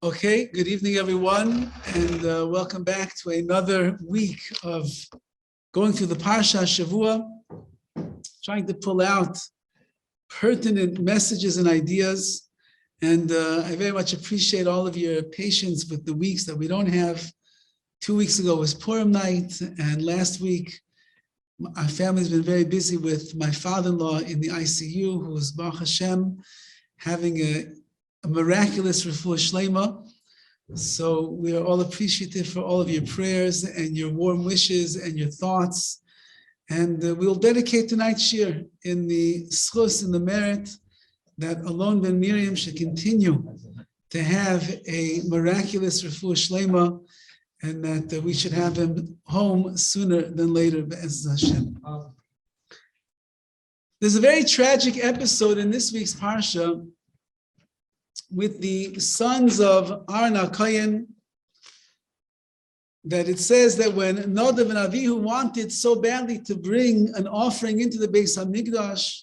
Okay, good evening, everyone, and welcome back to another week of going through the Parshas Shavua, trying to pull out pertinent messages and ideas. And I very much appreciate all of your patience with the weeks that we don't have. 2 weeks ago was Purim night, and last week our family's been very busy with my father-in-law in the ICU, who is Baruch Hashem, having a miraculous refuah shlema. So we are all appreciative for all of your prayers and your warm wishes and your thoughts. And we'll dedicate tonight's shir in the schus and the merit that Alon ben Miriam should continue to have a miraculous refuah shlema, and that we should have him home sooner than later, be'ez Hashem. There's a very tragic episode in this week's parsha with the sons of Aaron HaChaim, that it says that when Nadav and Avihu wanted so badly to bring an offering into the Beis HaMikdash,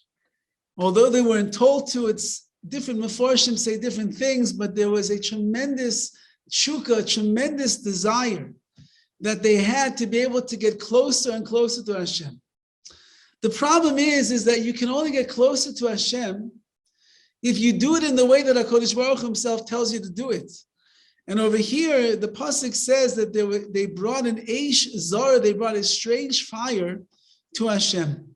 although they weren't told to, it's different Meforshim say different things, but there was a tremendous tshuka, a tremendous desire that they had to be able to get closer and closer to Hashem. The problem is that you can only get closer to Hashem if you do it in the way that HaKadosh Baruch Hu himself tells you to do it. And over here, the pasuk says that they brought an eish zara, they brought a strange fire to Hashem.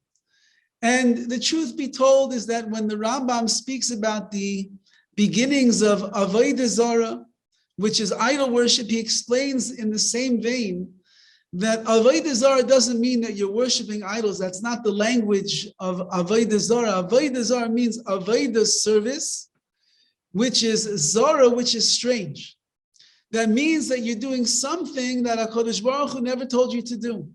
And the truth be told is that when the Rambam speaks about the beginnings of avodah zara, which is idol worship, he explains in the same vein that avodah zara doesn't mean that you're worshiping idols. That's not the language of avodah zara. Avodah zara means avodah service, which is zara, which is strange. That means that you're doing something that HaKadosh Baruch Hu never told you to do.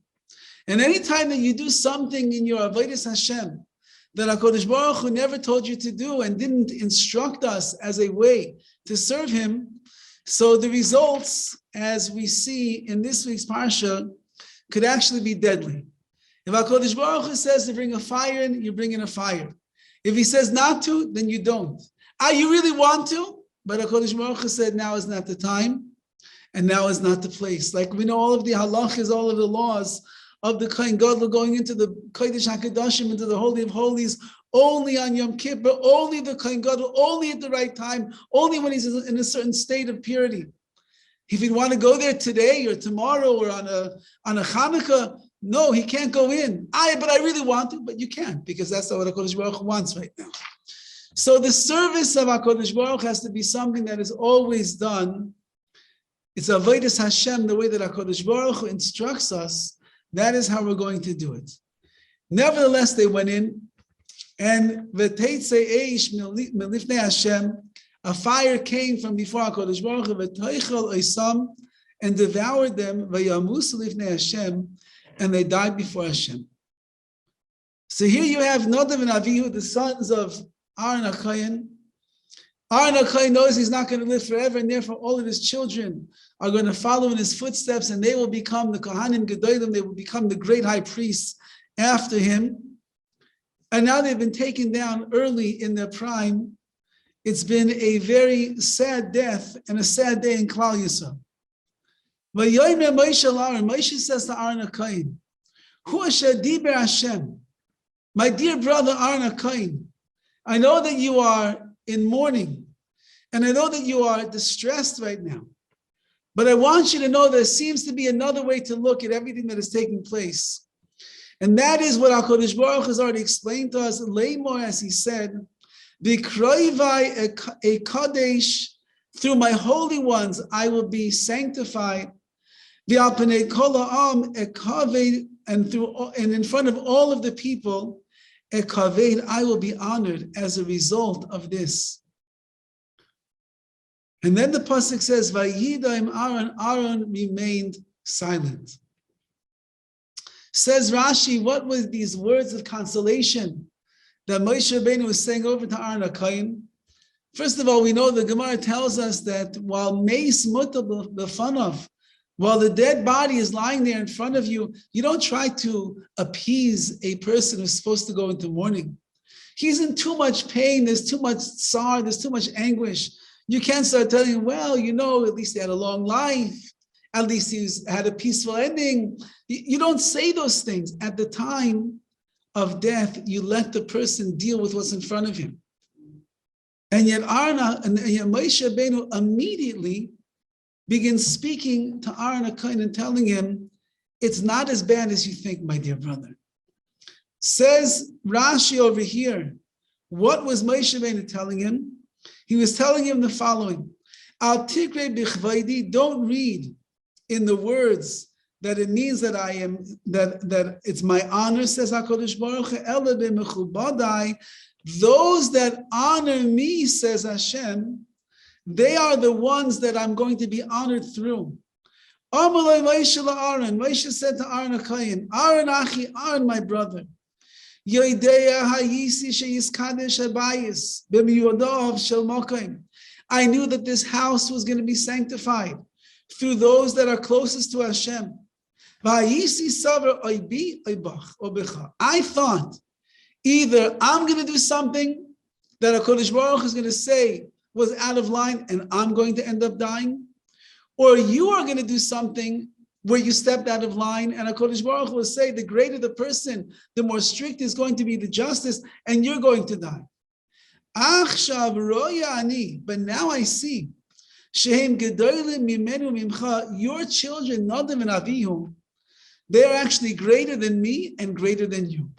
And anytime that you do something in your avodas Hashem that HaKadosh Baruch Hu never told you to do and didn't instruct us as a way to serve him, so the results, as we see in this week's parsha, could actually be deadly. If HaKadosh Baruch Hu says to bring a fire in, you bring in a fire. If he says not to, then you don't. You really want to, but HaKadosh Baruch Hu said now is not the time, and now is not the place. Like we know all of the halachas, all of the laws of the Kohen Gadol going into the Kodesh HaKadoshim, into the Holy of Holies, only on Yom Kippur, only the Kohen Gadol, only at the right time, only when he's in a certain state of purity. If he'd want to go there today or tomorrow or on a Hanukkah, no, he can't go in. But I really want to, but you can't, because that's not what HaKadosh Baruch Hu wants right now. So the service of HaKadosh Baruch Hu has to be something that is always done. It's avodas Hashem, the way that HaKadosh Baruch Hu instructs us. That is how we're going to do it. Nevertheless, they went in, and v'teitzei eish milifnei Hashem, a fire came from before HaKadosh Baruch Hu, v'toichel oisam, and devoured them, v'yamusu lifnei Hashem, and they died before Hashem. So here you have Nadav and Avihu, the sons of Aaron HaChaim. Aaron HaChaim knows he's not going to live forever, and therefore all of his children are going to follow in his footsteps, and they will become the Kohanim Gedolim, they will become the great high priests after him. And now they've been taken down early in their prime. It's been a very sad death and a sad day in Klal Yisrael. Moshe says to Aaron HaChaim, Hu asher diber Hashem, my dear brother Aaron HaChaim, I know that you are in mourning, and I know that you are distressed right now. But I want you to know there seems to be another way to look at everything that is taking place. And that is what HaKadosh Baruch has already explained to us. Leimor, as he said, V'kroivai a kadesh, through my holy ones I will be sanctified. V'alpanei kol ha'am ekaved, and in front of all of the people, ekaved, I will be honored as a result of this. And then the pasuk says, Vayidaim Aaron remained silent. Says Rashi, what were these words of consolation that Moshe Rabbeinu was saying over to Aaron HaChaim? First of all, we know the Gemara tells us that while meis mutal b'fanav, while the dead body is lying there in front of you, you don't try to appease a person who's supposed to go into mourning. He's in too much pain, there's too much sorrow, there's too much anguish. You can't start telling him, well, at least he had a long life. At least he had a peaceful ending. You don't say those things. At the time of death, you let the person deal with what's in front of him. And yet Moshe Rabbeinu immediately begins speaking to Aaron HaKohen and telling him, it's not as bad as you think, my dear brother. Says Rashi over here, what was Moshe Rabbeinu telling him? He was telling him the following: Al tikre bichvaydi, don't read in the words that it means that I am, that it's my honor, says HaKadosh Baruch Hu, ela b'mechubadai, those that honor me, says Hashem, they are the ones that I'm going to be honored through. Amalei Moshe la'Aaron, Moshe said to Aaron HaKohen, Aaron Achi, Aaron my brother, Yodeya hayisi sheyiskadesh habayis b'miyodov shel mokim. I knew that this house was going to be sanctified through those that are closest to Hashem. I thought either I'm going to do something that HaKadosh Baruch Hu is going to say was out of line and I'm going to end up dying, or you are going to do something where you stepped out of line and HaKadosh Baruch Hu will say, the greater the person, the more strict is going to be the justice and you're going to die. But now I see, your children, Nadav and Avihu, they're actually greater than me and greater than you.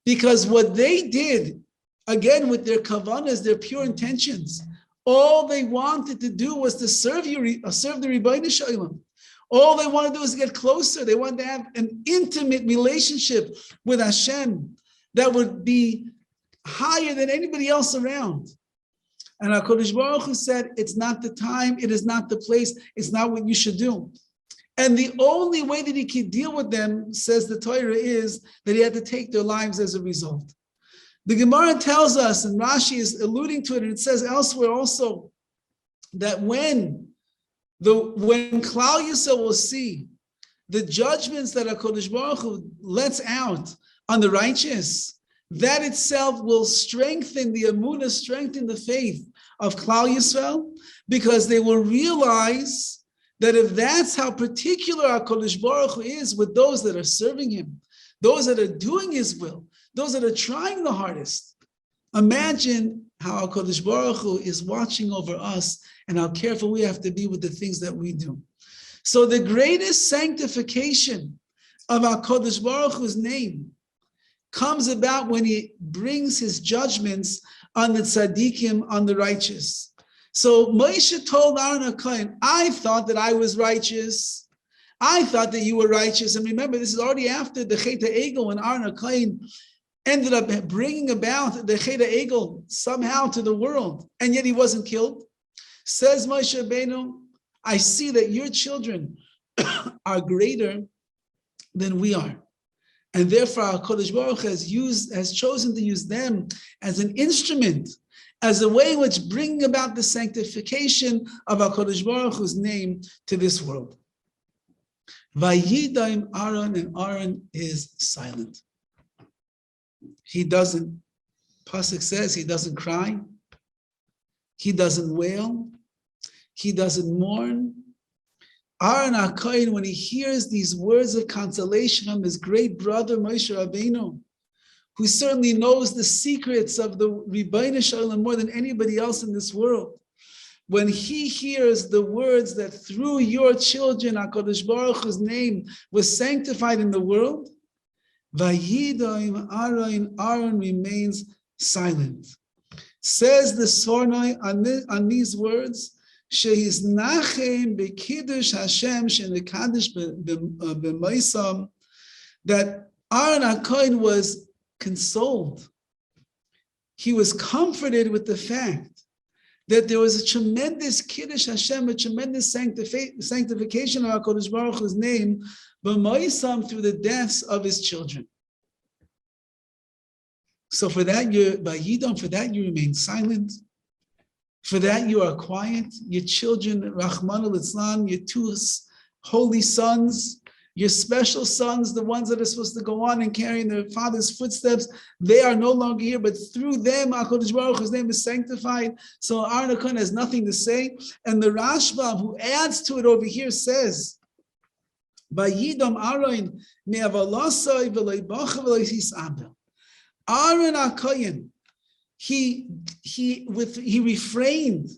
Because what they did, again, with their kavanas, their pure intentions, all they wanted to do was to serve the Rebbeinu Shalom. All they wanted to do was get closer. They wanted to have an intimate relationship with Hashem that would be higher than anybody else around. And HaKadosh Baruch Hu said, it's not the time, it is not the place, it's not what you should do. And the only way that he could deal with them, says the Torah, is that he had to take their lives as a result. The Gemara tells us, and Rashi is alluding to it, and it says elsewhere also, that when Klal Yisrael will see the judgments that HaKadosh Baruch Hu lets out on the righteous, that itself will strengthen the emunah, strengthen the faith of Klal Yisrael, because they will realize that if that's how particular HaKadosh Baruch Hu is with those that are serving him, those that are doing his will, those that are trying the hardest, imagine how HaKadosh Baruch Hu is watching over us and how careful we have to be with the things that we do. So the greatest sanctification of HaKadosh Baruch Hu's name comes about when he brings his judgments on the tzaddikim, on the righteous. So Moshe told Aaron HaKohen, I thought that I was righteous. I thought that you were righteous. And remember, this is already after the Chet HaEgel, when Aaron HaKohen ended up bringing about the Chet HaEgel somehow to the world, and yet he wasn't killed. Says Moshe Rabbeinu, I see that your children are greater than we are. And therefore, HaKadosh Baruch Hu has chosen to use them as an instrument, as a way in which bringing about the sanctification of HaKadosh Baruch Hu's name to this world. Vayidaim Aaron, and Aaron is silent. He doesn't, Pasuk says, he doesn't cry, he doesn't wail, he doesn't mourn. Aaron HaKohen, when he hears these words of consolation from his great brother Moshe Rabbeinu, who certainly knows the secrets of the Rebbeinu Shalom more than anybody else in this world, when he hears the words that through your children, HaKadosh Baruch Hu's name was sanctified in the world, Vayidaim Aaron remains silent. Says the Sornoi on these words, Shehiz nachem bekiddush Hashem shenekadosh b'moisam, that Aaron HaKohen was consoled. He was comforted with the fact that there was a tremendous kiddush Hashem, a tremendous sanctification of HaKadosh Baruch Hu's name, b'moisam, through the deaths of his children. So for that, you remain silent. For that, you are quiet. Your children, Rahman al-Islam, your two holy sons, your special sons, the ones that are supposed to go on and carry in their father's footsteps, they are no longer here, but through them, HaKadosh Baruch Hu's name is sanctified. So Aaron HaKohen has nothing to say. And the Rashbam, who adds to it over here, says, Vayidam Aaron me'avalasai v'lei bacha v'lei hisabel. Aaron HaKohen, he refrained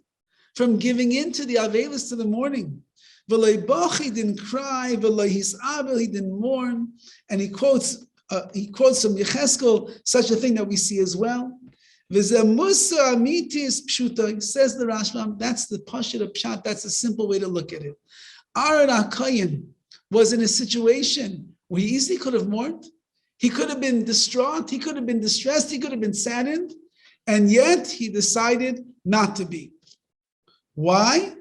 from giving in to the Avelis to the mourning. V'lei bacha, he didn't cry. V'lei hisabel, he didn't mourn. And he quotes from Yecheskel such a thing that we see as well. V'zeh musa amitis pshuta, says the Rashbam. That's the pashut of pshat. That's a simple way to look at it. Aaron HaKohen was in a situation where he easily could have mourned. He could have been distraught. He could have been distressed. He could have been saddened. And yet he decided not to be. Why?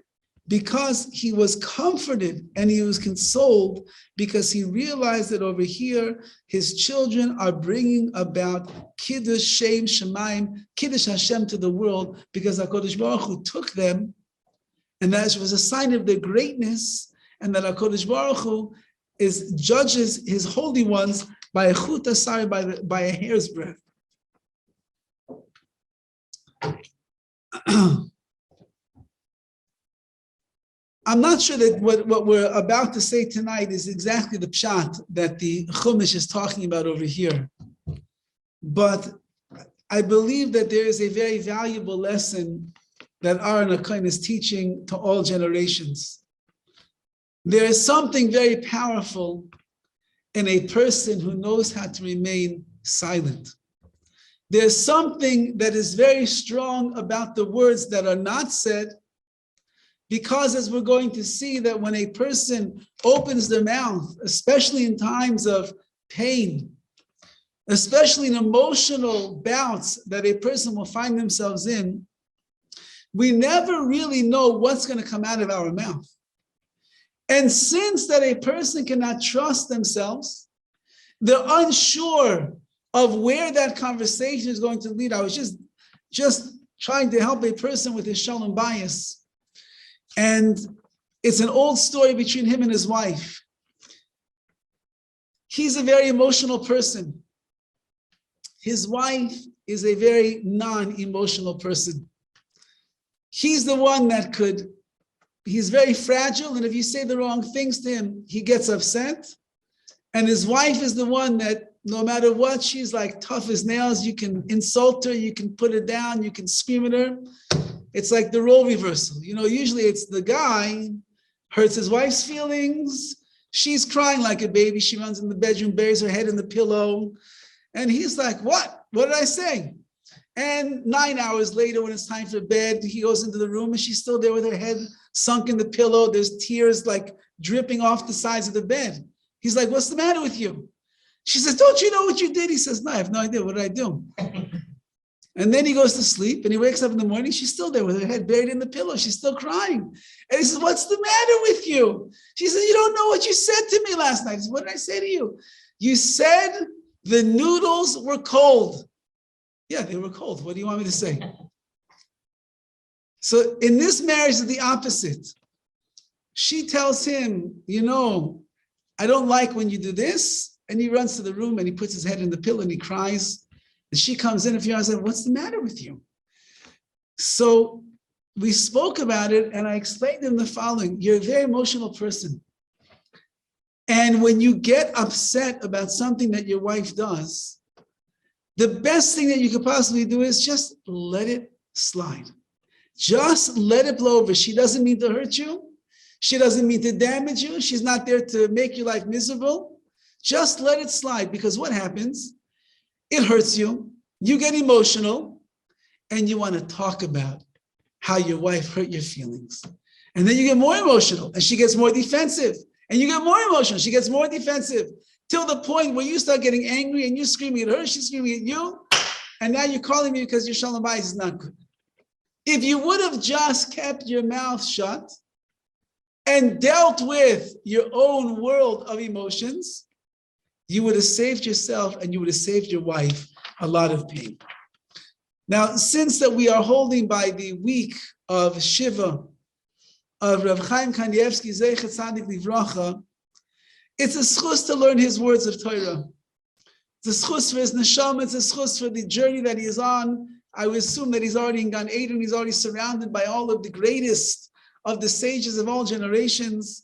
Because he was comforted and he was consoled because he realized that over here, his children are bringing about Kiddush Shem Shemaim, Kiddush Hashem to the world, because HaKadosh Baruch Hu took them, and that was a sign of their greatness, and that HaKadosh Baruch Hu judges his holy ones by a chut asar, by a hair's breadth. I'm not sure that what we're about to say tonight is exactly the pshat that the Chumash is talking about over here. But I believe that there is a very valuable lesson that Aaron HaKohen is teaching to all generations. There is something very powerful in a person who knows how to remain silent. There's something that is very strong about the words that are not said, because as we're going to see, that when a person opens their mouth, especially in times of pain, especially in emotional bouts that a person will find themselves in, we never really know what's going to come out of our mouth. And since that a person cannot trust themselves, they're unsure of where that conversation is going to lead. I was just trying to help a person with his shalom bias. And it's an old story between him and his wife. He's a very emotional person. His wife is a very non-emotional person. He's the one that he's very fragile, and if you say the wrong things to him, he gets upset. And his wife is the one that no matter what, she's like tough as nails. You can insult her, you can put her down, you can scream at her. It's like the role reversal. Usually it's the guy hurts his wife's feelings. She's crying like a baby. She runs in the bedroom, buries her head in the pillow. And he's like, what? What did I say? And 9 hours later, when it's time for bed, he goes into the room and she's still there with her head sunk in the pillow. There's tears like dripping off the sides of the bed. He's like, what's the matter with you? She says, don't you know what you did? He says, no, I have no idea. What did I do? And then he goes to sleep and he wakes up in the morning. She's still there with her head buried in the pillow. She's still crying. And he says, what's the matter with you? She says, you don't know what you said to me last night. He says, what did I say to you? You said the noodles were cold. Yeah, they were cold. What do you want me to say? So in this marriage is the opposite. She tells him, I don't like when you do this. And he runs to the room and he puts his head in the pillow and he cries. And she comes in a few hours and says, what's the matter with you? So we spoke about it and I explained to him the following. You're a very emotional person. And when you get upset about something that your wife does, the best thing that you could possibly do is just let it slide. Just let it blow over. She doesn't mean to hurt you. She doesn't mean to damage you. She's not there to make your life miserable. Just let it slide, because what happens? It hurts you. You get emotional and you want to talk about how your wife hurt your feelings. And then you get more emotional and she gets more defensive. And you get more emotional. She gets more defensive till the point where you start getting angry and you're screaming at her. She's screaming at you. And now you're calling me because your shalom bayis is not good. If you would have just kept your mouth shut and dealt with your own world of emotions, you would have saved yourself and you would have saved your wife a lot of pain. Now, since that we are holding by the week of Shiva of Rav Chaim Kanievsky Zeichet Tzadik Livracha, It's a schus to learn his words of Torah. It's a schus for his neshama. It's a schus for the journey that he is on. I would assume that he's already in Gan Eden. He's already surrounded by all of the greatest of the sages of all generations.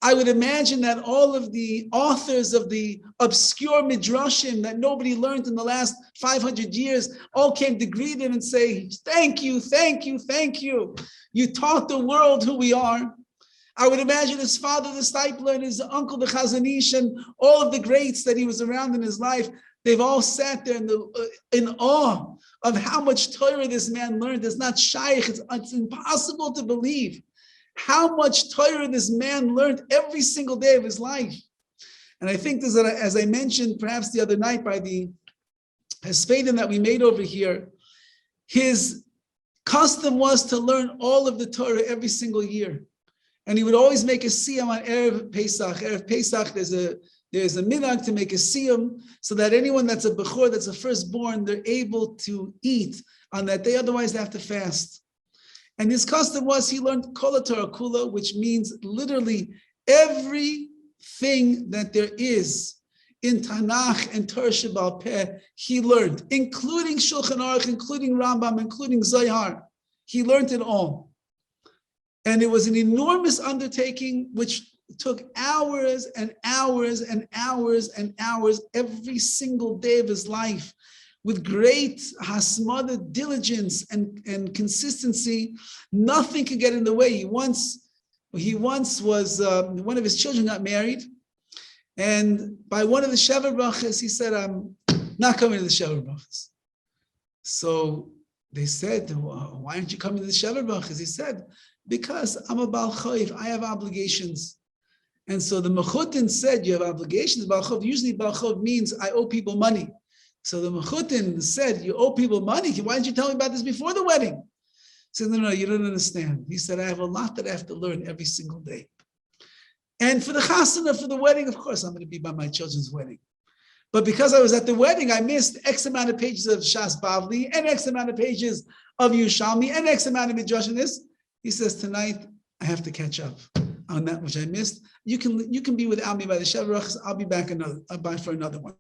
I would imagine that all of the authors of the obscure midrashim that nobody learned in the last 500 years all came to greet him and say, thank you, thank you, thank you. You taught the world who we are. I would imagine his father, the Stipler, and his uncle, the Chazon Ish, and all of the greats that he was around in his life. They've all sat there in awe of how much Torah this man learned. It's not shaykh. It's impossible to believe how much Torah this man learned every single day of his life. And I think this, as I mentioned perhaps the other night by the Hespedim that we made over here, his custom was to learn all of the Torah every single year. And he would always make a siyam on Erev Pesach. Erev Pesach, there's a minhag to make a siyam so that anyone that's a bechor, that's a firstborn, they're able to eat on that day. Otherwise, they have to fast. And his custom was he learned Kol HaTorah Kula, which means literally everything that there is in Tanakh and Torah Sheba'al Peh, he learned, including Shulchan Aruch, including Rambam, including Zohar. He learned it all. And it was an enormous undertaking which took hours and hours and hours and hours every single day of his life with great hasmada, diligence and consistency. Nothing could get in the way. He once was, one of his children got married, and by one of the Shever Brachas, he said, I'm not coming to the Shever Brachas. So they said, why aren't you coming to the Shever Brachas? He said, because I'm a Baal Chayv, I have obligations. And so the Mechutin said, you have obligations, Baal Chayv. Usually Baal Chayv means I owe people money. So the Mechutin said, you owe people money. Why didn't you tell me about this before the wedding? He said, no, you don't understand. He said, I have a lot that I have to learn every single day. And for the chasana, for the wedding, of course, I'm going to be by my children's wedding. But because I was at the wedding, I missed X amount of pages of Shas Bavli and X amount of pages of Yerushalmi and X amount of Midrash in this. He says, tonight, I have to catch up on that which I missed. You can be without me by the Shever Brachas. I'll be back for another one.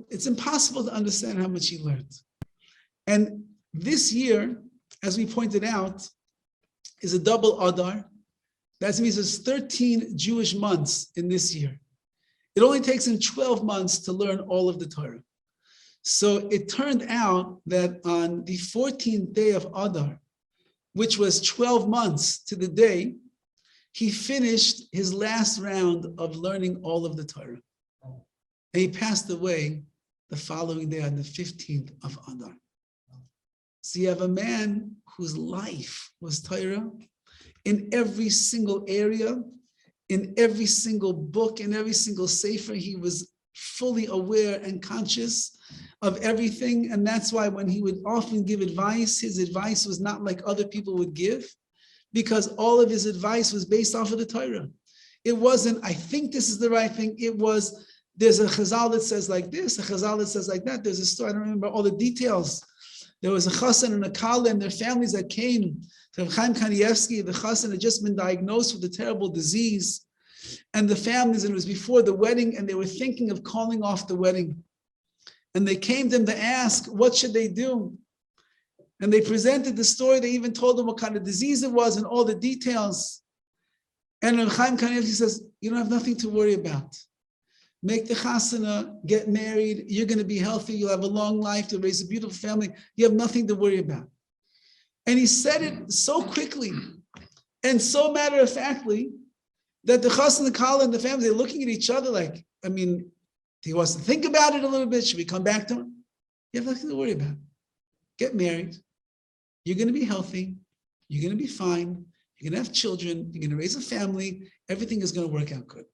It's impossible to understand how much he learned. And this year, as we pointed out, is a double Adar. That means there's 13 Jewish months in this year. It only takes him 12 months to learn all of the Torah. So it turned out that on the 14th day of Adar, which was 12 months to the day, he finished his last round of learning all of the Torah. And he passed away the following day on the 15th of Adar. So you have a man whose life was Torah in every single area, in every single book, in every single sefer. He was fully aware and conscious of everything. And that's why when he would often give advice, his advice was not like other people would give, because all of his advice was based off of the Torah. It wasn't, I think this is the right thing. It was, there's a chazal that says like this, a chazal that says like that. There's a story, I don't remember all the details. There was a chassan and a kala and their families that came to HaChaim Kanievsky. The chassan had just been diagnosed with a terrible disease. And the families, and it was before the wedding, and they were thinking of calling off the wedding. And they came to him to ask, what should they do? And they presented the story. They even told them what kind of disease it was and all the details. And HaChaim Kanievsky says, you don't have nothing to worry about. Make the chasana, get married, you're going to be healthy, you'll have a long life to raise a beautiful family. You have nothing to worry about. And he said it so quickly and so matter-of-factly that the chassan, the kala, and the family, they're looking at each other like, I mean, he wants to think about it a little bit. Should we come back to him? You have nothing to worry about. Get married. You're going to be healthy. You're going to be fine. You're going to have children. You're going to raise a family. Everything is going to work out good.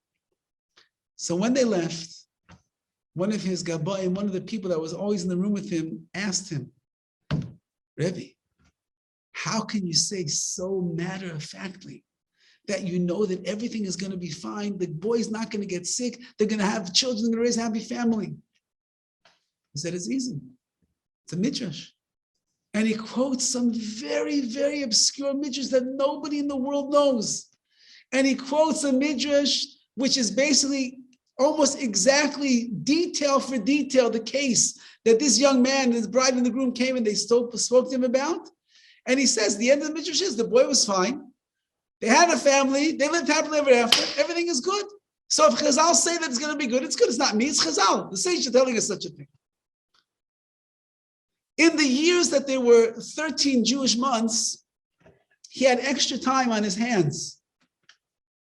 So when they left, one of his gabbayim, one of the people that was always in the room with him, asked him, Rebbe, how can you say so matter-of-factly that you know that everything is going to be fine, the boy's not going to get sick, they're going to have children, they're going to raise a happy family? He said, it's easy. It's a midrash. And he quotes some very, very obscure midrash that nobody in the world knows. And he quotes a midrash which is basically almost exactly detail for detail the case that this young man, his bride and the groom came and they spoke to him about. And he says, the end of the midrash is the boy was fine. They had a family. They lived happily ever after. Everything is good. So if Chazal say that it's going to be good, it's good. It's not me. It's Chazal. The sages are telling us such a thing. In the years that there were 13 Jewish months, he had extra time on his hands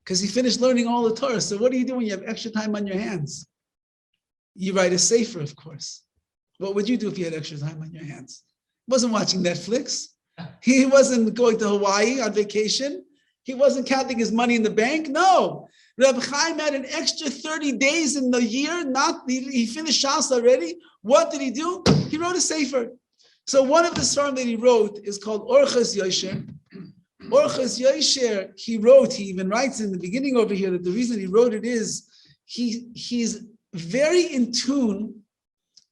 because he finished learning all the Torah. So what do you do when you have extra time on your hands? You write a sefer, of course. What would you do if you had extra time on your hands? He wasn't watching Netflix. He wasn't going to Hawaii on vacation. He wasn't counting his money in the bank. No. Rabbi Chaim had an extra 30 days in the year. He finished Shas already. What did he do? He wrote a sefer. So one of the songs that he wrote is called Orchas Yosher. Orchas Yosher, he even writes in the beginning over here that the reason he wrote it is he's very in tune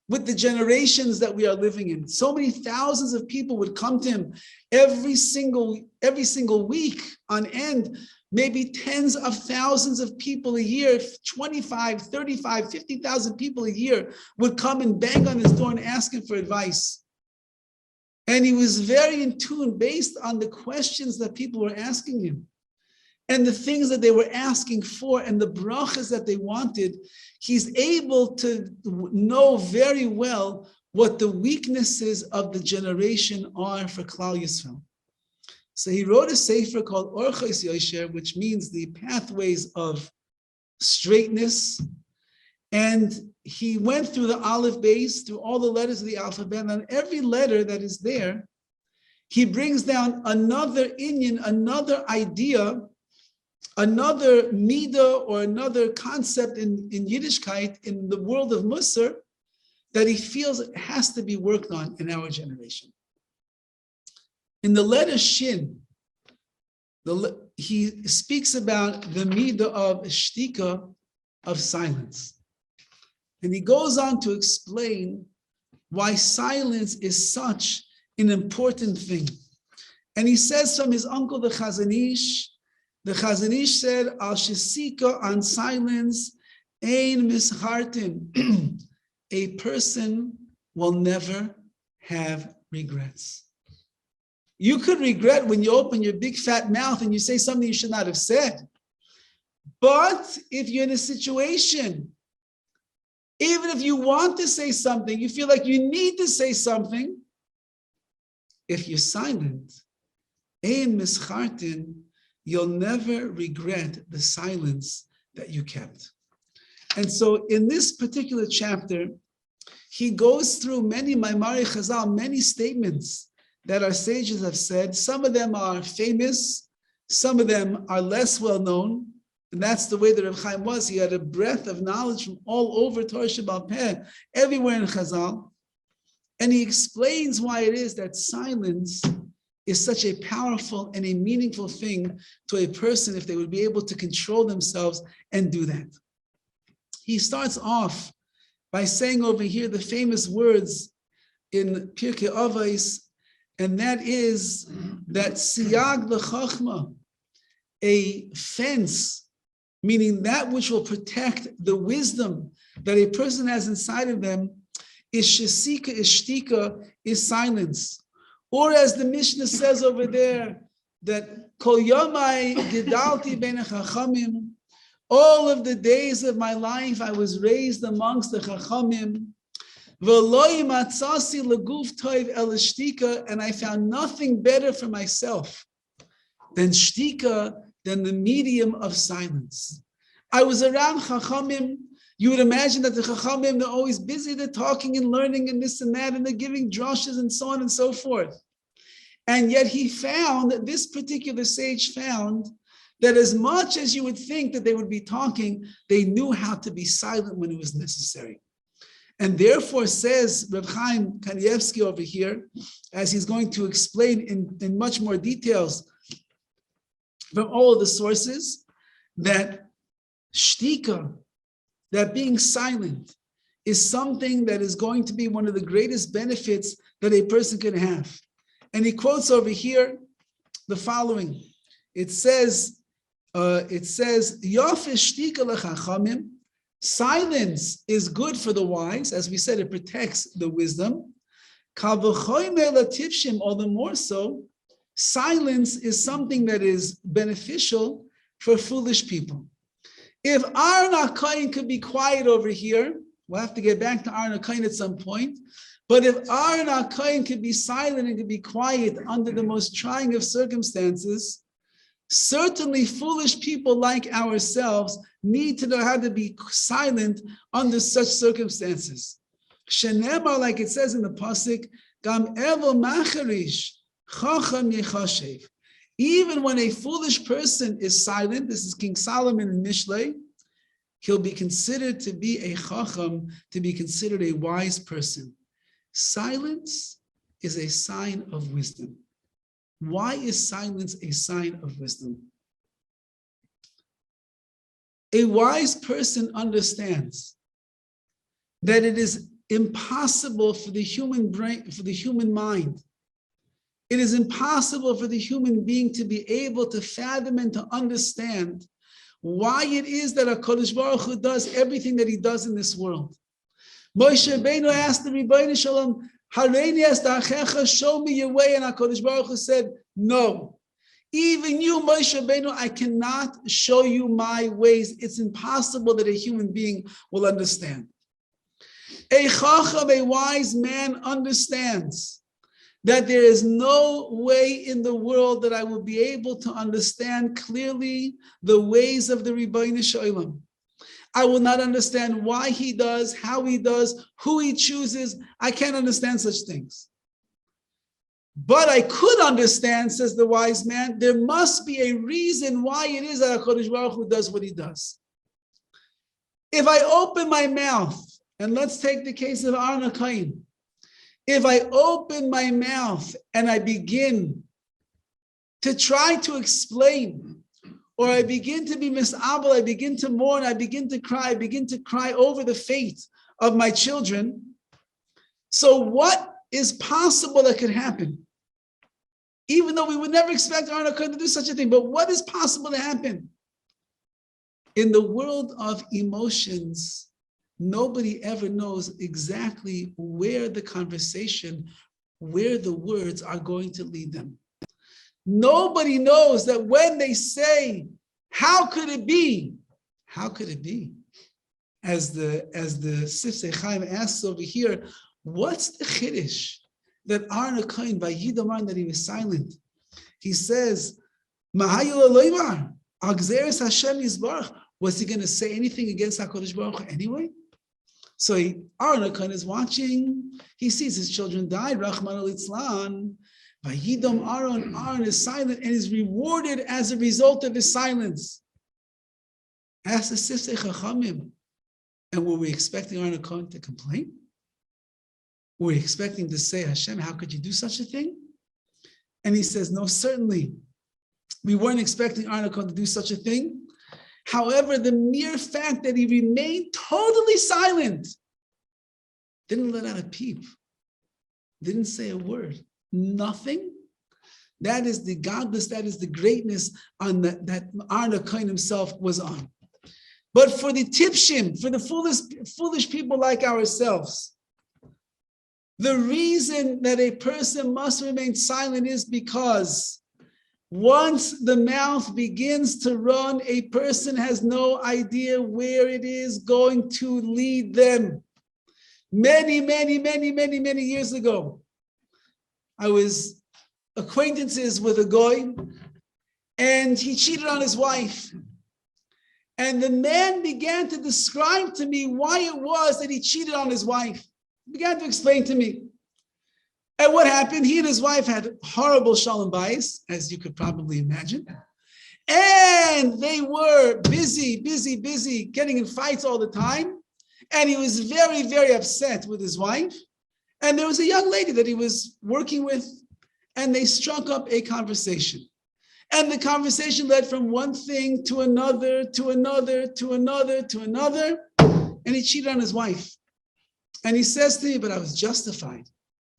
with the generations that we are living in. So many thousands of people would come to him every single week on end, maybe tens of thousands of people a year, 25, 35, 50,000 people a year would come and bang on his door and ask him for advice. And he was very in tune based on the questions that people were asking him and the things that they were asking for and the brachas that they wanted. He's able to know very well what the weaknesses of the generation are for Klal Yisrael. So he wrote a sefer called Orchos Yosher, which means the pathways of straightness. And he went through the aleph base, through all the letters of the alphabet, and on every letter that is there, he brings down another inyan, another idea, another midah or another concept in Yiddishkeit, in the world of Musar, that he feels it has to be worked on in our generation. In the letter Shin, he speaks about the midah of shtika, of silence. And he goes on to explain why silence is such an important thing. And he says from his uncle, the Chazon Ish said, Al shesika, on silence, ein mishartin. A person will never have regrets. You could regret when you open your big fat mouth and you say something you should not have said. But if you're in a situation, even if you want to say something, you feel like you need to say something, if you're silent, ein mischartin, you'll never regret the silence that you kept. And so in this particular chapter, he goes through many Maimari Chazal, many statements that our sages have said. Some of them are famous, some of them are less well known. And that's the way that Reb Chaim was. He had a breadth of knowledge from all over Torah Sheba'al Peh, everywhere in Chazal. And he explains why it is that silence is such a powerful and a meaningful thing to a person if they would be able to control themselves and do that. He starts off by saying over here the famous words in Pirkei Avos, and that is that siyag l'chachma, a fence, meaning that which will protect the wisdom that a person has inside of them, is shesika, is shtika, is silence. Or as the Mishnah says over there, that kol yomai gidalti ben chachamim, all of the days of my life I was raised amongst the chachamim, v'lo matzasi leguf toiv el shtika, and I found nothing better for myself than shtika, than the medium of silence. I was around Chachamim. You would imagine that the Chachamim, they're always busy, they're talking and learning and this and that, and they're giving drushes and so on and so forth. And yet he found, this particular sage found, that as much as you would think that they would be talking, they knew how to be silent when it was necessary. And therefore says Reb Chaim Kanievsky over here, as he's going to explain in much more details, from all of the sources, that shtika, that being silent, is something that is going to be one of the greatest benefits that a person can have. And he quotes over here the following. It says, it says, Yofish shtika lechachamim, silence is good for the wise. As we said, it protects the wisdom. All the more so, silence is something that is beneficial for foolish people. If Aaron HaKohen could be quiet over here, we'll have to get back to Aaron HaKohen at some point, but if Aaron HaKohen could be silent and could be quiet under the most trying of circumstances, certainly foolish people like ourselves need to know how to be silent under such circumstances. Shenemar, like it says in the pasuk, Gam evo macharish chacham yechashev. Even when a foolish person is silent, this is King Solomon in Mishlei, he'll be considered to be a chacham, to be considered a wise person. Silence is a sign of wisdom. Why is silence a sign of wisdom? A wise person understands that it is impossible for the human brain, for the human mind. It is impossible for the human being to be able to fathom and to understand why it is that HaKadosh Baruch Hu does everything that he does in this world. Moshe Rabbeinu asked the Rebbeinu Shalom, Hareini es da'achecha, show me your way, and HaKadosh Baruch Hu said, no. Even you, Moshe Rabbeinu, I cannot show you my ways. It's impossible that a human being will understand. A chacham, a wise man, understands that there is no way in the world that I will be able to understand clearly the ways of the Rebbeinu Shalom. I will not understand why he does, how he does, who he chooses. I can't understand such things. But I could understand, says the wise man, there must be a reason why it is that HaKadosh Baruch Hu does what he does. If I open my mouth, and let's take the case of Aaron HaKohen. If I open my mouth and I begin to try to explain, or I begin to be misabel, I begin to mourn, I begin to cry over the fate of my children. So what is possible that could happen? Even though we would never expect Aaron HaKohen to do such a thing, but what is possible to happen? In the world of emotions, nobody ever knows exactly where the conversation, where the words are going to lead them. Nobody knows that when they say, how could it be? How could it be? As the Sifsei Chaim asks over here, what's the chiddush that Aaron HaKohen, by Yidomar, that he was silent? He says, Mahayil Eloimar, Agzeres Hashem Yisbarach. Was he going to say anything against HaKadosh Baruch Hu anyway? So Aaron HaKohen is watching. He sees his children died. Rachman al-Itzlan. Vayidom Aaron. Aaron is silent and is rewarded as a result of his silence. Ask the Sifsei Chachamim. And were we expecting Aaron HaKohen to complain? Were we expecting to say, Hashem, how could you do such a thing? And he says, no, certainly. We weren't expecting Aaron HaKohen to do such a thing. However, the mere fact that he remained totally silent, didn't let out a peep, didn't say a word, nothing, that is the godless, that is the greatness on that Aaron HaKohen himself was on. But for the tipshim, for the foolish people like ourselves, the reason that a person must remain silent is because once the mouth begins to run, a person has no idea where it is going to lead them. Many years ago, I was acquaintances with a guy, and he cheated on his wife. And the man began to describe to me why it was that he cheated on his wife. He began to explain to me. And what happened? He and his wife had horrible shalom bayis, as you could probably imagine. And they were busy, getting in fights all the time. And he was very upset with his wife. And there was a young lady that he was working with, and they struck up a conversation. And the conversation led from one thing to another, and he cheated on his wife. And he says to me, but I was justified.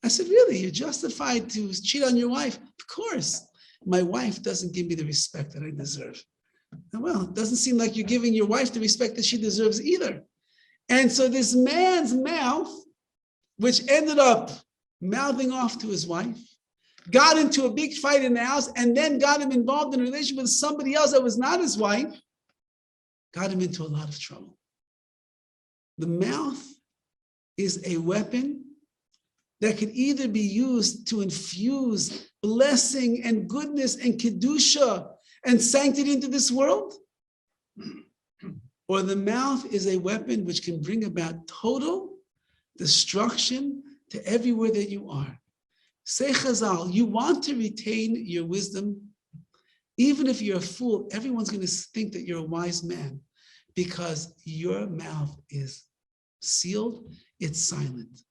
I said, really? You're justified to cheat on your wife? Of course. My wife doesn't give me the respect that I deserve. And well, it doesn't seem like you're giving your wife the respect that she deserves either. And so this man's mouth, which ended up mouthing off to his wife, got into a big fight in the house, and then got him involved in a relationship with somebody else that was not his wife, got him into a lot of trouble. The mouth is a weapon that could either be used to infuse blessing and goodness and kedusha and sanctity into this world, or the mouth is a weapon which can bring about total destruction to everywhere that you are. Say Chazal, you want to retain your wisdom, even if you're a fool, everyone's going to think that you're a wise man because your mouth is sealed, it's silent.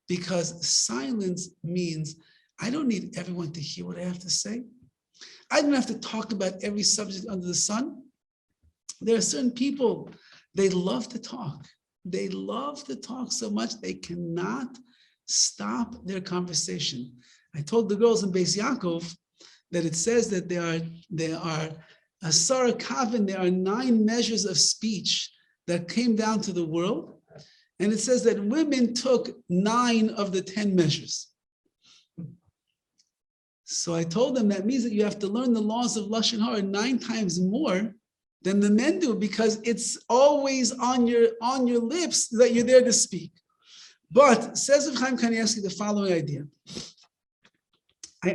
Because silence means I don't need everyone to hear what I have to say. I don't have to talk about every subject under the sun. There are certain people, they love to talk. They love to talk so much they cannot stop their conversation. I told the girls in Beis Yaakov that it says that there are Asara Kavin, there are 9 measures of speech that came down to the world. And it says that women took 9 of the 10 measures. So I told them that means that you have to learn the laws of Lashon Hara 9 times more than the men do, because it's always on your lips that you're there to speak. But says of HaChaim Kanievsky the following idea.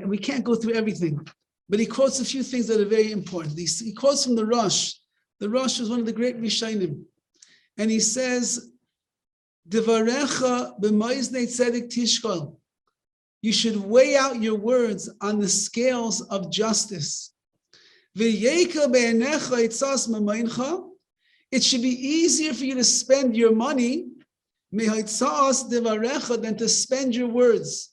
We can't go through everything, but he quotes a few things that are very important. He quotes from the Rosh. The Rosh was one of the great Rishonim. And he says, Devarecha b'moiznei tzedek tishkol. You should weigh out your words on the scales of justice. V'yeika be'enecha itzas mameincha. It should be easier for you to spend your money mehitzas devarecha than to spend your words.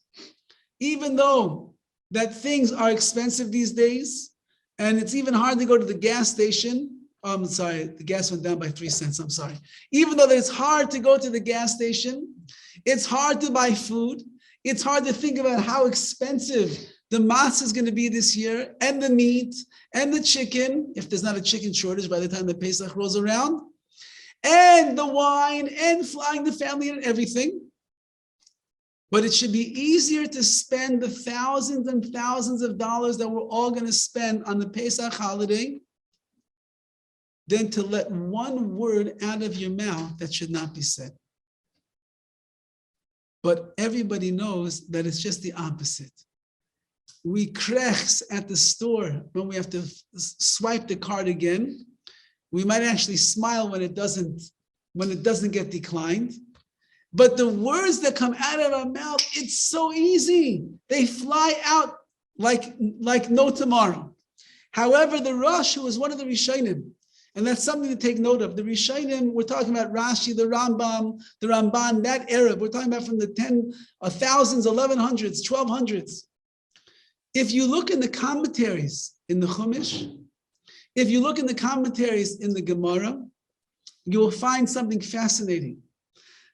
Even though that things are expensive these days, and it's even hard to go to the gas station. I'm sorry, the gas went down by 3 cents, I'm sorry. Even though it's hard to go to the gas station, it's hard to buy food, it's hard to think about how expensive the matzah is going to be this year, and the meat, and the chicken, if there's not a chicken shortage by the time the Pesach rolls around, and the wine, and flying the family and everything. But it should be easier to spend the thousands and thousands of dollars that we're all going to spend on the Pesach holiday than to let one word out of your mouth that should not be said. But everybody knows that it's just the opposite. We crechs at the store when we have to swipe the card again. We might actually smile when it doesn't get declined. But the words that come out of our mouth, it's so easy. They fly out like no tomorrow. However, the Rosh, who was one of the Rishonim, and that's something to take note of. The Rishonim, we're talking about Rashi, the Rambam, the Ramban, that era. We're talking about from the 10,000s, 1100s, 1200s. If you look in the commentaries in the Chumash, if you look in the commentaries in the Gemara, you will find something fascinating.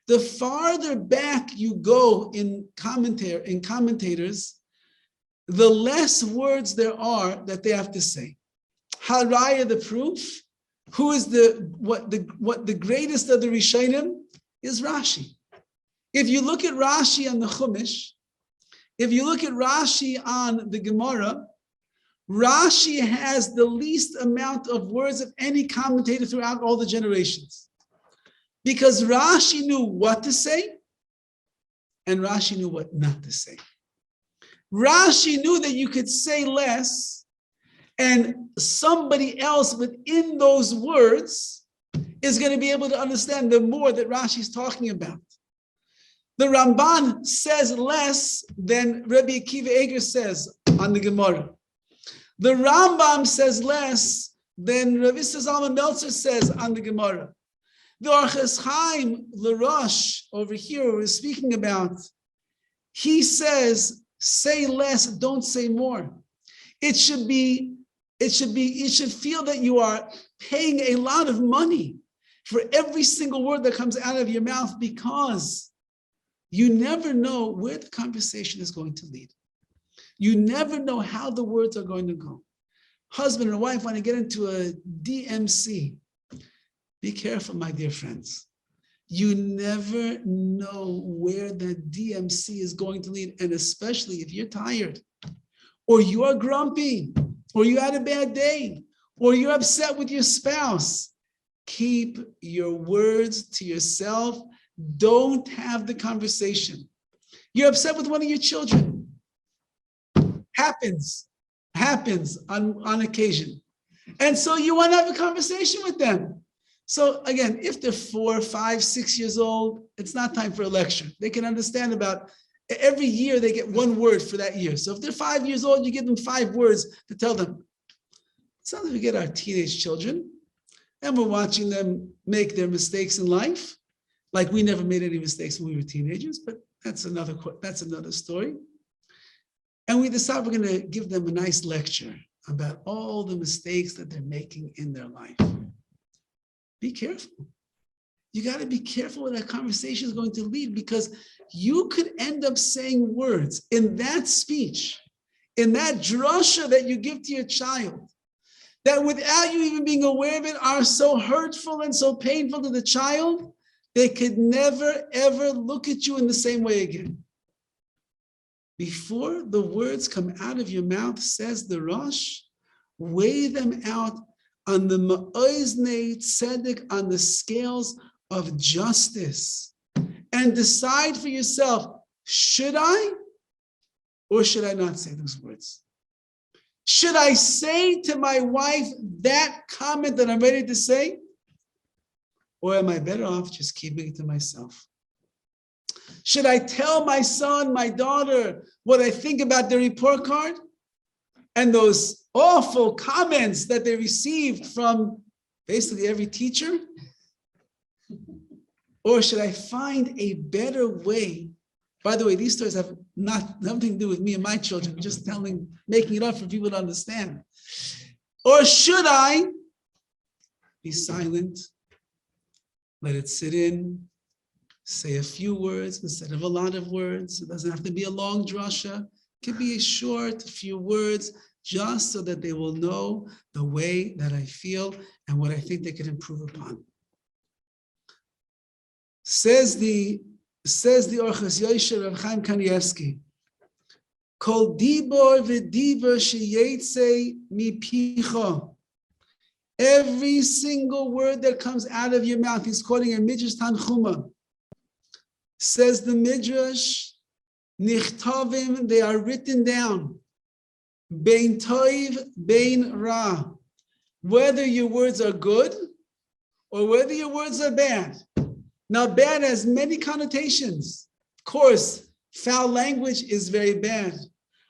The farther back you go in commentators, the less words there are that they have to say. Haraya, the proof. Who is the greatest of the Rishonim is Rashi. If you look at Rashi on the Chumash, if you look at Rashi on the Gemara, Rashi has the least amount of words of any commentator throughout all the generations. Because Rashi knew what to say, and Rashi knew what not to say. Rashi knew that you could say less, and somebody else within those words is going to be able to understand the more that Rashi is talking about. The Ramban says less than Rabbi Akiva Eger says on the Gemara. The Rambam says less than Rabbi Zalman Meltzer says on the Gemara. The HaChaim, the Rosh over here we're speaking about, he says, say less, don't say more. You should feel that you are paying a lot of money for every single word that comes out of your mouth, because you never know where the conversation is going to lead. You never know how the words are going to go. husband and wife want to get into a DMC. Be careful, my dear friends. You never know where the DMC is going to lead, and especially if you're tired, or you are grumpy, or you had a bad day, or you're upset with your spouse. Keep your words to yourself. Don't have the conversation. You're upset with one of your children. Happens on occasion. And so you want to have a conversation with them. So again, if they're 4, 5, 6 years old, it's not time for a lecture. They can understand about every year they get one word for that year. So if they're 5 years old, you give them 5 words to tell them. Sometimes we get our teenage children and we're watching them make their mistakes in life. Like we never made any mistakes when we were teenagers, but that's another story. And we decide we're going to give them a nice lecture about all the mistakes that they're making in their life. Be careful. You got to be careful where that conversation is going to lead, because you could end up saying words in that speech, in that drasha that you give to your child, that without you even being aware of it are so hurtful and so painful to the child, they could never, ever look at you in the same way again. Before the words come out of your mouth, says the Rosh, weigh them out on the ma'oznei tzedek, on the scales of justice, and decide for yourself, should I or should I not say those words? Should I say to my wife that comment that I'm ready to say? Or am I better off just keeping it to myself? Should I tell my son, my daughter, what I think about their report card and those awful comments that they received from basically every teacher? Or should I find a better way? By the way, these stories have nothing to do with me and my children, just making it up for people to understand. Or should I be silent, let it sit in, say a few words instead of a lot of words? It doesn't have to be a long drasha. It could be a short, few words, just so that they will know the way that I feel and what I think they can improve upon. Says the Orchos Yosher of HaChaim Kanievsky, Kol dibor v'dibor sheyetze mipicha. Every single word that comes out of your mouth, he's quoting a Midrash Tanchuma. Says the Midrash, nichtavim, they are written down. Bein toiv, bein ra. Whether your words are good or whether your words are bad. Now, bad has many connotations. Of course, foul language is very bad.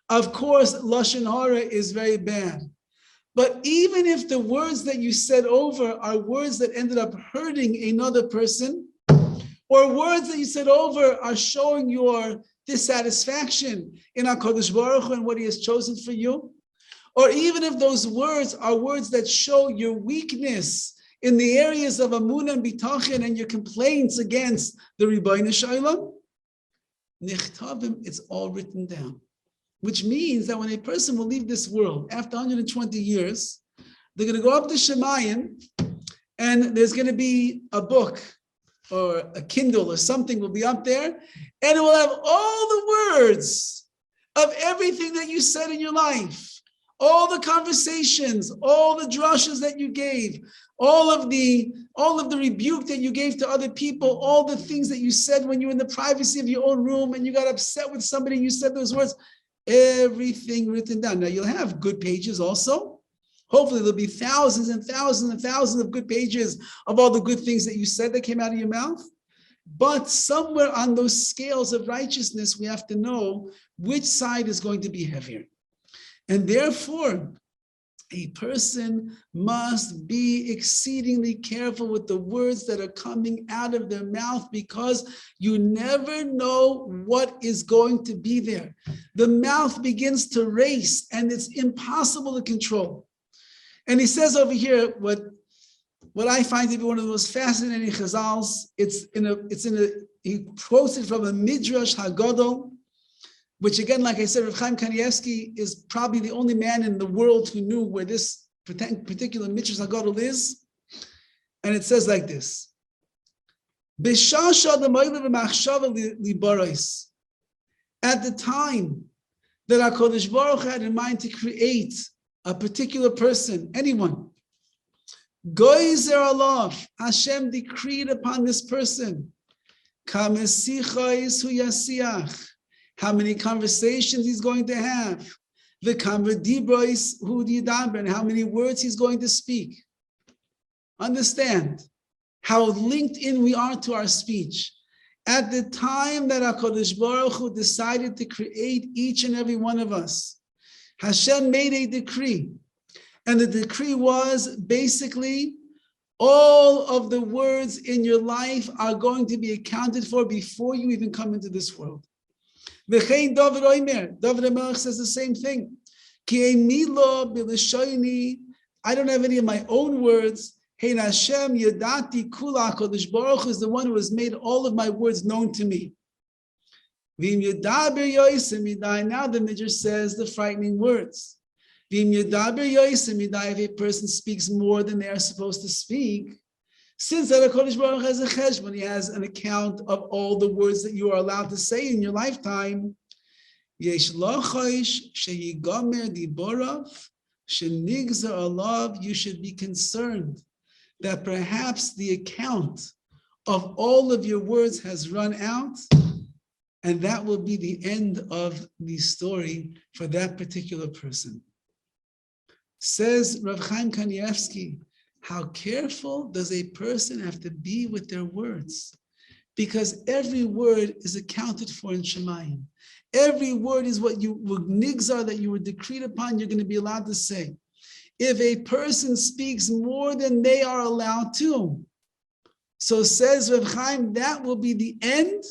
Of course, lashon hara is very bad. But even if the words that you said over are words that ended up hurting another person, or words that you said over are showing your dissatisfaction in HaKadosh Baruch Hu and what He has chosen for you, or even if those words are words that show your weakness in the areas of Amunah and Bitachon and your complaints against the Ribono Shel Olam, nichtavim, it's all written down. Which means that when a person will leave this world after 120 years, they're going to go up to Shemayim, and there's going to be a book or a Kindle or something will be up there, and it will have all the words of everything that you said in your life, all the conversations, all the drashas that you gave, all of the rebuke that you gave to other people, all the things that you said when you were in the privacy of your own room and you got upset with somebody and you said those words, everything written down. Now you'll have good pages also. Hopefully there'll be thousands and thousands and thousands of good pages of all the good things that you said that came out of your mouth. But somewhere on those scales of righteousness, we have to know which side is going to be heavier. And therefore, a person must be exceedingly careful with the words that are coming out of their mouth, because you never know what is going to be there. The mouth begins to race and it's impossible to control. And he says over here, what I find to be one of the most fascinating chazals, he quotes it from a Midrash Haggadol, which again, like I said, Rav Chaim Kanievsky is probably the only man in the world who knew where this particular Mitzvah Hagadol is. And it says like this. At the time that HaKadosh Baruch Hu had in mind to create a particular person, anyone, Goizer Allah, Hashem decreed upon this person, how many conversations he's going to have, and how many words he's going to speak. Understand how linked in we are to our speech. At the time that HaKadosh Baruch Hu decided to create each and every one of us, Hashem made a decree. And the decree was basically all of the words in your life are going to be accounted for before you even come into this world. V'chein David HaMelech says the same thing. Ki milo b'leshoni, I don't have any of my own words. Hein Hashem yadati kula, HaKadosh Baruch Hu is the one who has made all of my words known to me. V'im yadaber yosem midai, now the Midrash says the frightening words. V'im yadaber yosem midai, if a person speaks more than they are supposed to speak, since that HaKadosh Baruch Hu has a cheshbon, he has an account of all the words that you are allowed to say in your lifetime. Yesh lachosh sheyigamer diborav shenigzar alav, you should be concerned that perhaps the account of all of your words has run out, and that will be the end of the story for that particular person. Says Rav Chaim Kanievsky, how careful does a person have to be with their words? Because every word is accounted for in Shemayim. Every word is what you were nigzar, that you were decreed upon, you're going to be allowed to say. If a person speaks more than they are allowed to, so says Rav Chaim, that will be the end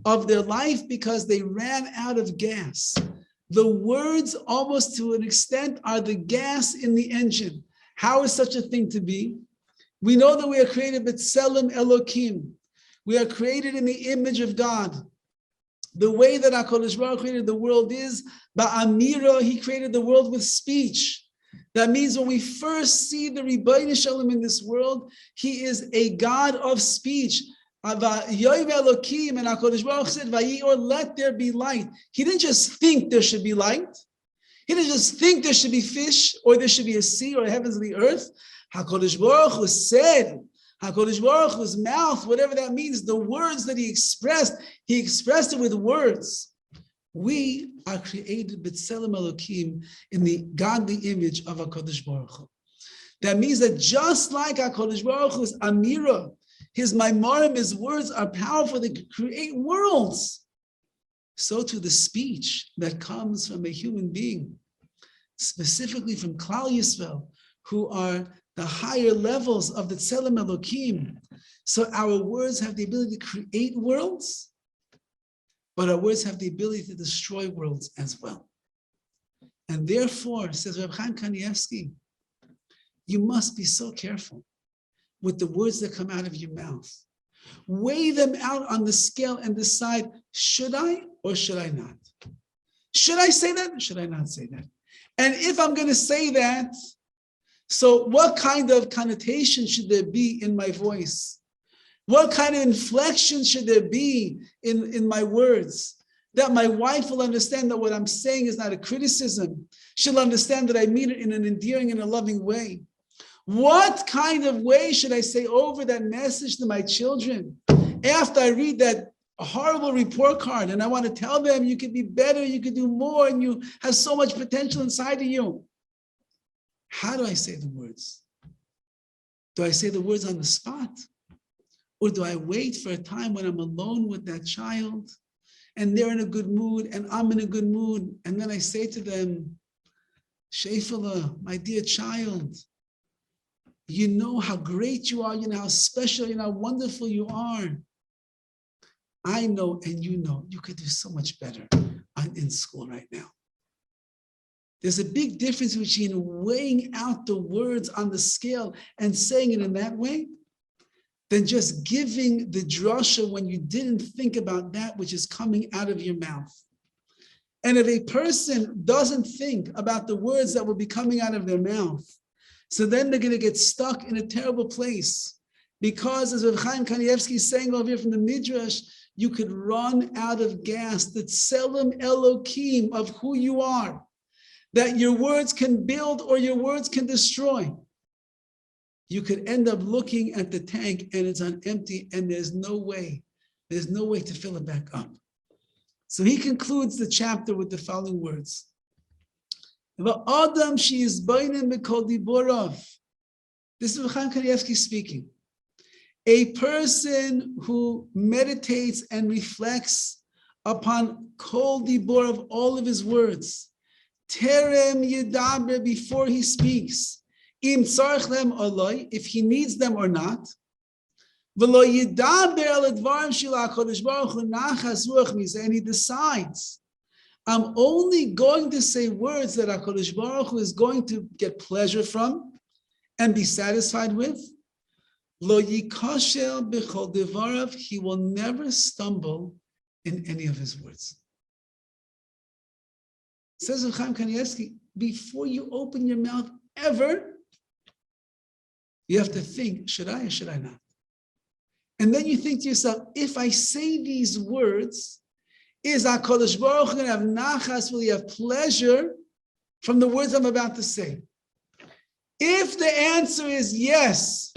of their life because they ran out of gas. The words, almost to an extent, are the gas in the engine. How is such a thing to be? We know that we are created b'tselem Elokim. We are created in the image of God. The way that HaKadosh Baruch Hu created the world is ba'amira, he created the world with speech. That means when we first see the Ribono Shel Olam in this world, he is a God of speech. And HaKadosh Baruch Hu said, Vayior, let there be light. He didn't just think there should be light. He didn't just think there should be fish, or there should be a sea, or heavens and the earth. HaKadosh Baruch Hu said, HaKadosh Baruch Hu's mouth, whatever that means, the words that he expressed it with words. We are created b'tselem Elokim, in the godly image of HaKadosh Baruch Hu. That means that just like HaKadosh Baruch Hu's Amira, his Maimarim, his words are powerful, they create worlds. So too the speech that comes from a human being, specifically from Klal Yisrael, who are the higher levels of the Tselem Elokim. So our words have the ability to create worlds, but our words have the ability to destroy worlds as well. And therefore, says Reb Chaim Kanievsky, you must be so careful with the words that come out of your mouth. Weigh them out on the scale and decide, should I or should I not? Should I say that or should I not say that? And if I'm going to say that, so what kind of connotation should there be in my voice? What kind of inflection should there be in my words? That my wife will understand that what I'm saying is not a criticism. She'll understand that I mean it in an endearing and a loving way. What kind of way should I say over that message to my children after I read that horrible report card and I want to tell them you could be better, you could do more, and you have so much potential inside of you? How do I say the words? Do I say the words on the spot? Or do I wait for a time when I'm alone with that child and they're in a good mood and I'm in a good mood, and then I say to them, Sheifala, my dear child, you know how great you are, you know how special, you know how wonderful you are. I know and you know you could do so much better in school right now. There's a big difference between weighing out the words on the scale and saying it in that way than just giving the drasha when you didn't think about that which is coming out of your mouth. And if a person doesn't think about the words that will be coming out of their mouth, so then they're going to get stuck in a terrible place. Because as Rav Chaim Kanievsky is saying over here from the Midrash, you could run out of gas, the Tselem Elokim of who you are, that your words can build or your words can destroy. You could end up looking at the tank and it's on empty and there's no way to fill it back up. So he concludes the chapter with the following words. Adam she is bainin b'kol diborav. This is Rav Chaim Kanievsky speaking. A person who meditates and reflects upon kol dibor of all of his words, terem yedaber, before he speaks, im tzarich lem aloi, if he needs them or not, v'lo yedaber al advarim shel HaKadosh Baruch Hu nachas ruach mizeh, and he decides, I'm only going to say words that HaKadosh Baruch Hu is going to get pleasure from and be satisfied with. Lo yikashel b'chol devarav, he will never stumble in any of his words. Says Rav Chaim Kanievsky, before you open your mouth ever, you have to think, should I or should I not? And then you think to yourself, if I say these words, is HaKadosh Baruch Hu going to have nachas, will he have pleasure from the words I'm about to say? If the answer is yes,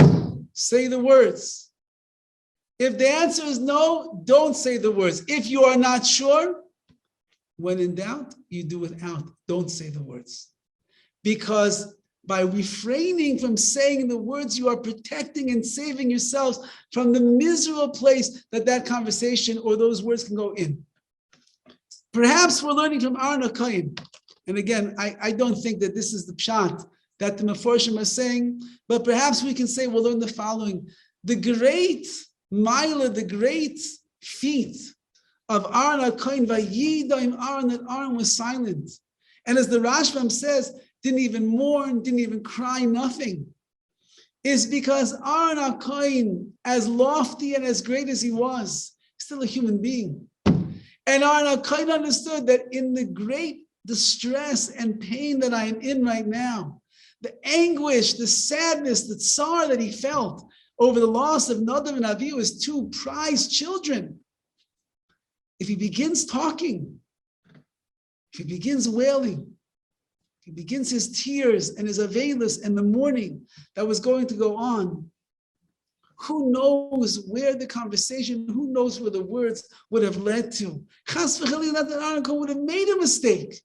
say the words. If the answer is no, don't say the words. If you are not sure, when in doubt, you do without. Don't say the words. Because by refraining from saying the words, you are protecting and saving yourselves from the miserable place that conversation or those words can go in. Perhaps we're learning from Aaron HaChaim. And again, I don't think that this is the pshat that the Meforshim are saying, but perhaps we can say we'll learn the following. The great Maila, the great feat of Aaron HaKohen, Vayidaim Aaron, that Aaron was silent. And as the Rashbam says, didn't even mourn, didn't even cry, nothing, is because Aaron HaKohen, as lofty and as great as he was, still a human being. And Aaron HaKohen understood that in the great distress and pain that I am in right now, the anguish, the sadness, the tsar that he felt over the loss of Nadav and Avihu, his two prized children. If he begins talking, if he begins wailing, if he begins his tears and his aveilus and the mourning that was going to go on, who knows where the conversation, who knows where the words would have led to? Chas v'chalil, not that Aaron would have made a mistake.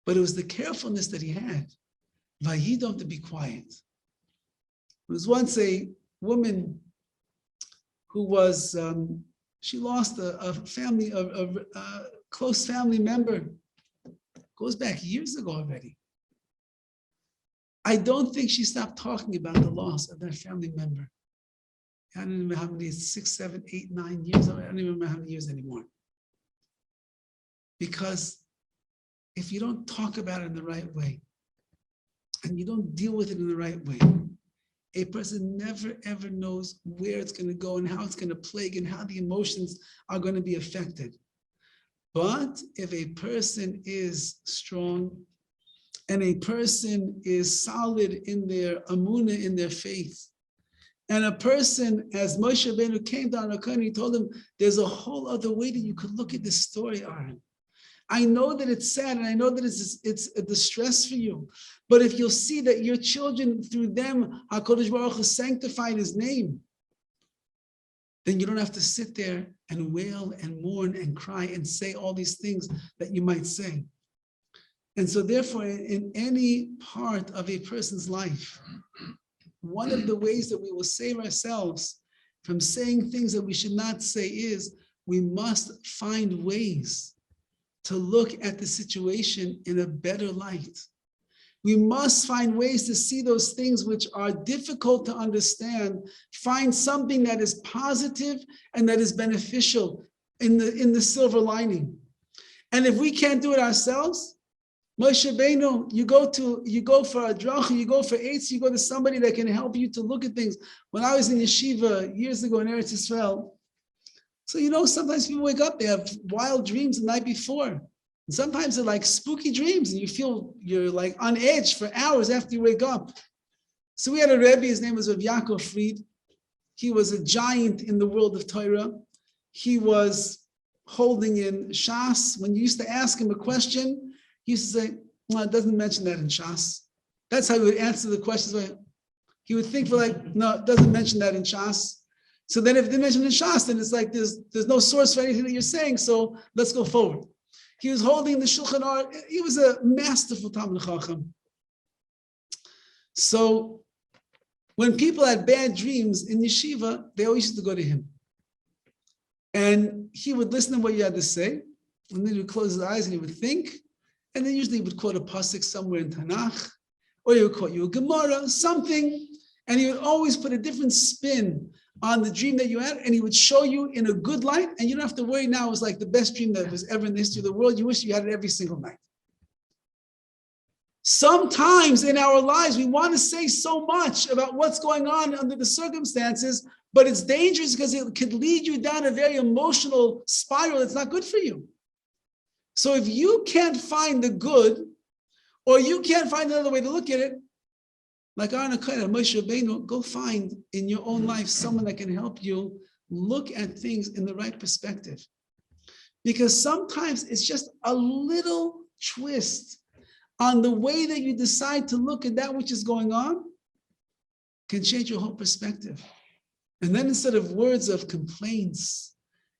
But it was the carefulness that he had. Vayidom, to be quiet. There was once a woman who was, she lost a family, a close family member. Goes back years ago already. I don't think she stopped talking about the loss of that family member. I don't remember how many, 6, 7, 8, 9 years. I don't even remember how many years anymore. Because if you don't talk about it in the right way, and you don't deal with it in the right way, a person never ever knows where it's going to go and how it's going to plague and how the emotions are going to be affected. But if a person is strong and a person is solid in their amunah, in their faith, and a person, as Moshe Rabbeinu came down to Aaron, he told him, there's a whole other way that you could look at this story, Aaron. I know that it's sad and I know that it's a distress for you. But if you'll see that your children, through them, HaKadosh Baruch Hu sanctified his name, then you don't have to sit there and wail and mourn and cry and say all these things that you might say. And so therefore, in any part of a person's life, one of the ways that we will save ourselves from saying things that we should not say is we must find ways to look at the situation in a better light. We must find ways to see those things which are difficult to understand, find something that is positive and that is beneficial in the silver lining. And if we can't do it ourselves, Moshe Rabbeinu, you go for a drach, you go for eitz, you go to somebody that can help you to look at things. When I was in yeshiva years ago in Eretz Yisrael, So, sometimes people wake up, they have wild dreams the night before. And sometimes they're like spooky dreams and you feel you're like on edge for hours after you wake up. So we had a Rebbe, his name was Rav Yaakov Fried. He was a giant in the world of Torah. He was holding in Shas. When you used to ask him a question, he used to say, well, it doesn't mention that in Shas. That's how he would answer the questions. He would think no, it doesn't mention that in Shas. So then if it didn't mention in Shas, then it's like there's no source for anything that you're saying, so let's go forward. He was holding the Shulchan Aruch. He was a masterful Talmid Chacham. So when people had bad dreams in yeshiva, they always used to go to him. And he would listen to what you had to say, and then he would close his eyes and he would think, and then usually he would quote a pasuk somewhere in Tanakh, or he would quote you a Gemara, something, and he would always put a different spin on the dream that you had, and he would show you in a good light, and you don't have to worry now. It was like the best dream that was ever in the history of the world. You wish you had it every single night. Sometimes in our lives, we want to say so much about what's going on under the circumstances, but it's dangerous because it could lead you down a very emotional spiral that's not good for you. So if you can't find the good, or you can't find another way to look at it, like Aaron HaKohen, Moshe Rabbeinu, go find in your own life someone that can help you look at things in the right perspective. Because sometimes it's just a little twist on the way that you decide to look at that which is going on can change your whole perspective. And then instead of words of complaints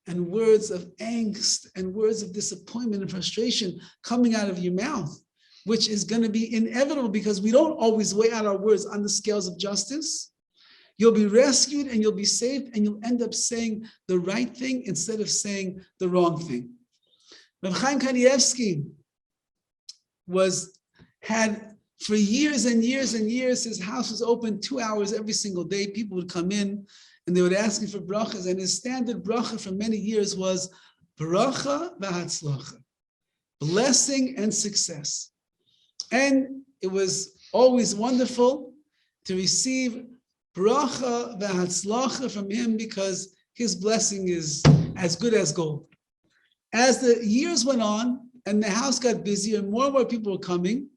and words of angst and words of disappointment and frustration coming out of your mouth, which is going to be inevitable because we don't always weigh out our words on the scales of justice, you'll be rescued and you'll be saved and you'll end up saying the right thing instead of saying the wrong thing. Rabbi Chaim Kanievsky had for years and years and years, his house was open 2 hours every single day. People would come in and they would ask him for brachas, and his standard bracha for many years was bracha v'hatzlacha, blessing and success. And it was always wonderful to receive bracha v'hatzlacha from him because his blessing is as good as gold. As the years went on and the house got busier and more people were coming,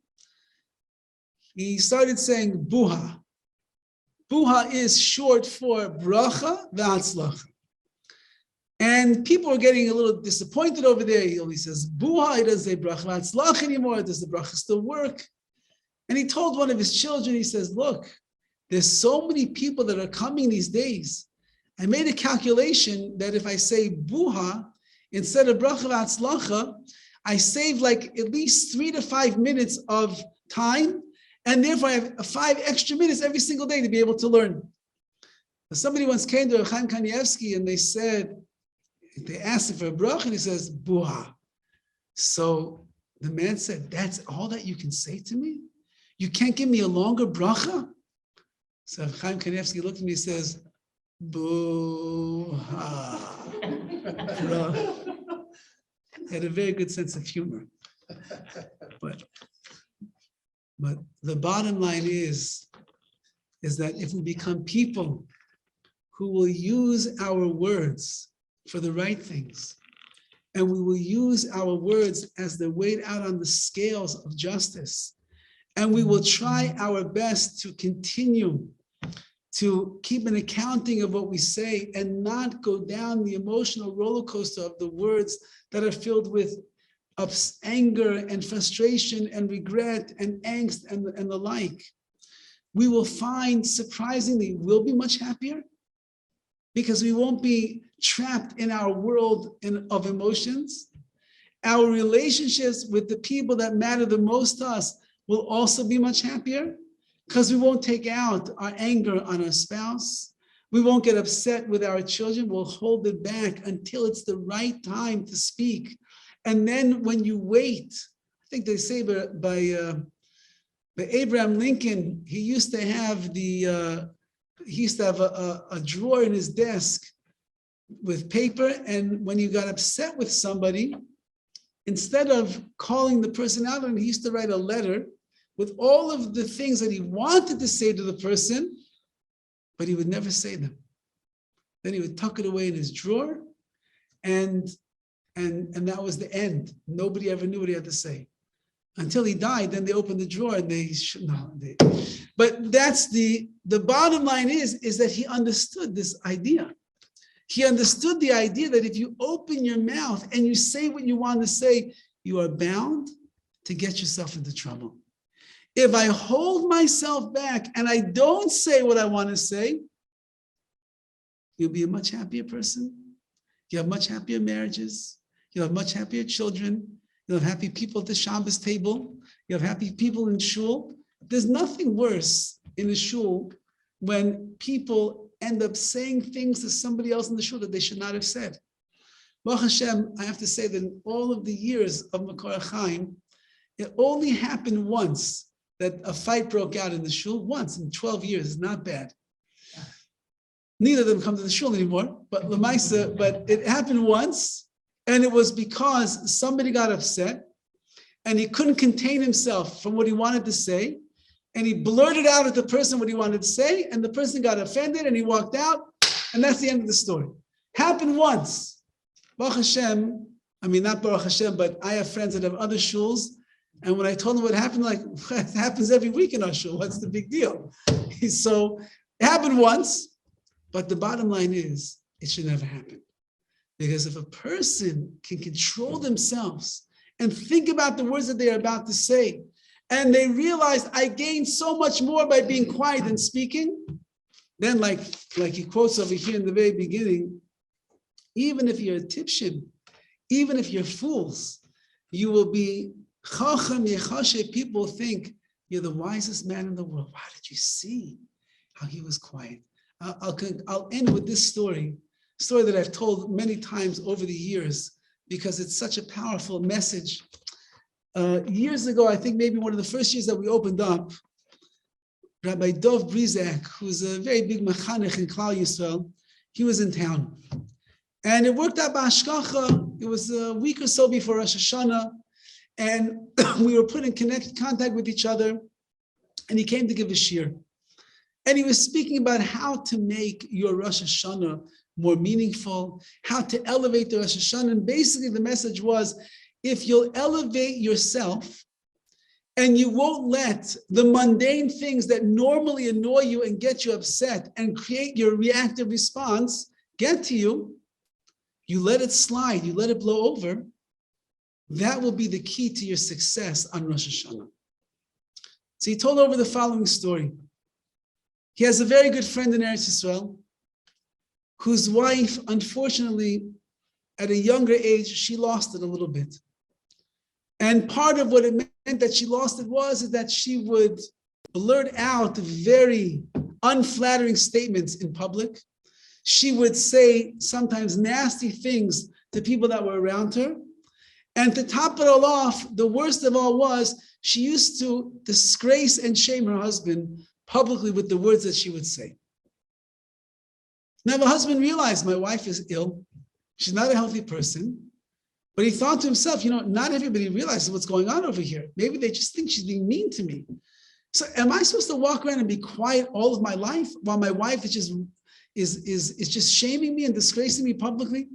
he started saying buha. Buha is short for bracha v'hatzlacha. And people were getting a little disappointed over there. He only says buha, he doesn't say bracha v'hatzlacha anymore. Does the bracha still work? And he told one of his children, he says, look, there's so many people that are coming these days. I made a calculation that if I say buha instead of bracha v'hatzlacha, I save like at least 3 to 5 minutes of time, and therefore I have 5 extra minutes every single day to be able to learn. Somebody once came to Chaim Kanievsky and they asked him for a bracha, and he says, buha. So the man said, that's all that you can say to me? You can't give me a longer bracha? So Chaim Kanievsky looked at me and says, buha. He had a very good sense of humor. But the bottom line is that if we become people who will use our words for the right things, and we will use our words as they're weighed out on the scales of justice, and we will try our best to continue to keep an accounting of what we say and not go down the emotional roller coaster of the words that are filled with anger and frustration and regret and angst and the like, we will find, surprisingly, we'll be much happier because we won't be trapped in our world of emotions. Our relationships with the people that matter the most to us will also be much happier because we won't take out our anger on our spouse. We won't get upset with our children. We'll hold it back until it's the right time to speak. And then when you wait, I think they say by Abraham Lincoln, he used to have a drawer in his desk with paper. And when you got upset with somebody, instead of calling the person out, and he used to write a letter with all of the things that he wanted to say to the person, but he would never say them. Then he would tuck it away in his drawer, and that was the end. Nobody ever knew what he had to say. Until he died, then they opened the drawer and but that's the bottom line is that he understood this idea. He understood the idea that if you open your mouth and you say what you want to say, you are bound to get yourself into trouble. If I hold myself back and I don't say what I want to say, you'll be a much happier person. You'll have much happier marriages. You'll have much happier children. You'll have happy people at the Shabbos table. You'll have happy people in shul. There's nothing worse in a shul when people end up saying things to somebody else in the shul that they should not have said. Baruch Hashem, I have to say that in all of the years of Makor HaChaim, it only happened once that a fight broke out in the shul, once in 12 years. It's not bad. Neither of them come to the shul anymore, but it happened once. And it was because somebody got upset and he couldn't contain himself from what he wanted to say. And he blurted out at the person what he wanted to say. And the person got offended and he walked out. And that's the end of the story. Happened once. Baruch Hashem, not Baruch Hashem, but I have friends that have other shuls. And when I told them what happened, like, it happens every week in our shul. What's the big deal? So it happened once. But the bottom line is, it should never happen. Because if a person can control themselves and think about the words that they are about to say, and they realize I gain so much more by being quiet and speaking, then like he quotes over here in the very beginning, even if you're a tipshin, even if you're fools, you will be chacham yechashe. People think you're the wisest man in the world. Wow, did you see how he was quiet? I'll end with this story that I've told many times over the years because it's such a powerful message. Years ago, I think maybe one of the first years that we opened up, Rabbi Dovid Horowitz, who's a very big mechanech in Klal Yisrael, he was in town. And it worked out by Hashkacha. It was a week or so before Rosh Hashanah, and we were put in contact with each other, and he came to give a shir. And he was speaking about how to make your Rosh Hashanah more meaningful, how to elevate the Rosh Hashanah. And basically the message was, if you'll elevate yourself and you won't let the mundane things that normally annoy you and get you upset and create your reactive response get to you, you let it slide, you let it blow over, that will be the key to your success on Rosh Hashanah. So he told over the following story. He has a very good friend in Eretz Yisrael, whose wife, unfortunately, at a younger age, she lost it a little bit. And part of what it meant that she lost it was that she would blurt out very unflattering statements in public. She would say sometimes nasty things to people that were around her. And to top it all off, the worst of all was she used to disgrace and shame her husband publicly with the words that she would say. Now, the husband realized my wife is ill. She's not a healthy person. But he thought to himself, not everybody realizes what's going on over here. Maybe they just think she's being mean to me. So am I supposed to walk around and be quiet all of my life while my wife is just shaming me and disgracing me publicly?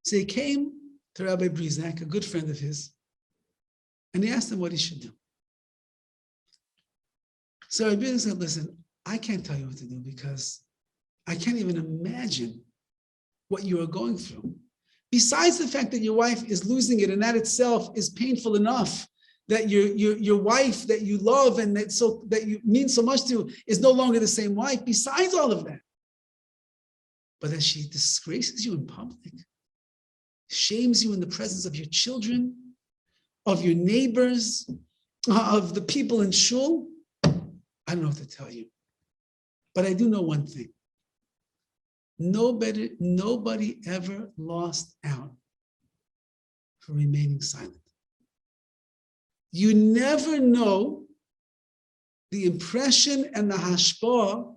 So he came to Rabbi Brizak, a good friend of his, and he asked him what he should do. So Rabbi Brizak said, listen, I can't tell you what to do because I can't even imagine what you are going through. Besides the fact that your wife is losing it, and that itself is painful enough, that your wife that you love and that you mean so much to is no longer the same wife. Besides all of that, but that she disgraces you in public, shames you in the presence of your children, of your neighbors, of the people in shul. I don't know what to tell you, but I do know one thing. Nobody ever lost out for remaining silent. You never know the impression and the hashpah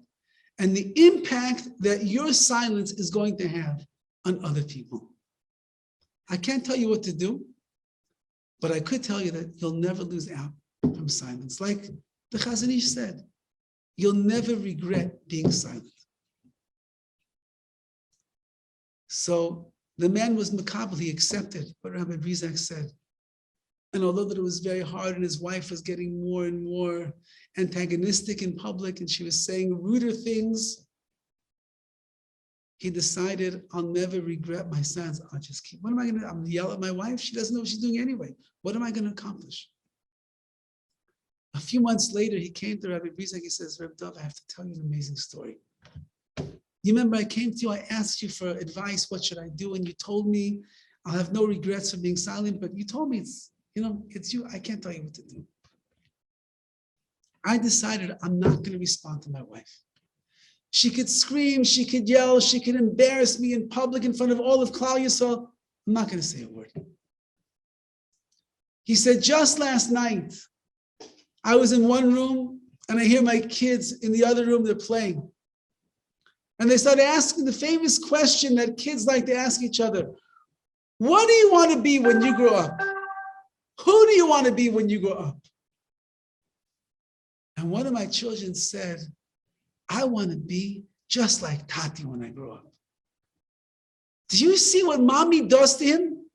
and the impact that your silence is going to have on other people. I can't tell you what to do, but I could tell you that you'll never lose out from silence. Like the Chazon Ish said, you'll never regret being silent. So The man was makabel, he accepted what Rabbi Brizak said. And although that it was very hard and his wife was getting more and more antagonistic in public and she was saying ruder things, he decided, I'll never regret my sons. I'll just keep, I'm going to yell at my wife. She doesn't know what she's doing anyway. What am I going to accomplish? A few months later, he came to Rabbi Brizak. He says, Rabbi Dov, I have to tell you an amazing story. You remember I came to you, I asked you for advice, what should I do? And you told me, I'll have no regrets for being silent, but you told me it's you, I can't tell you what to do. I decided I'm not going to respond to my wife. She could scream, she could yell, she could embarrass me in public in front of all of Klal Yisrael. I'm not going to say a word. He said, just last night, I was in one room and I hear my kids in the other room, they're playing. And they started asking the famous question that kids like to ask each other. What do you want to be when you grow up? Who do you want to be when you grow up? And one of my children said, I want to be just like Tati when I grow up. Do you see what mommy does to him?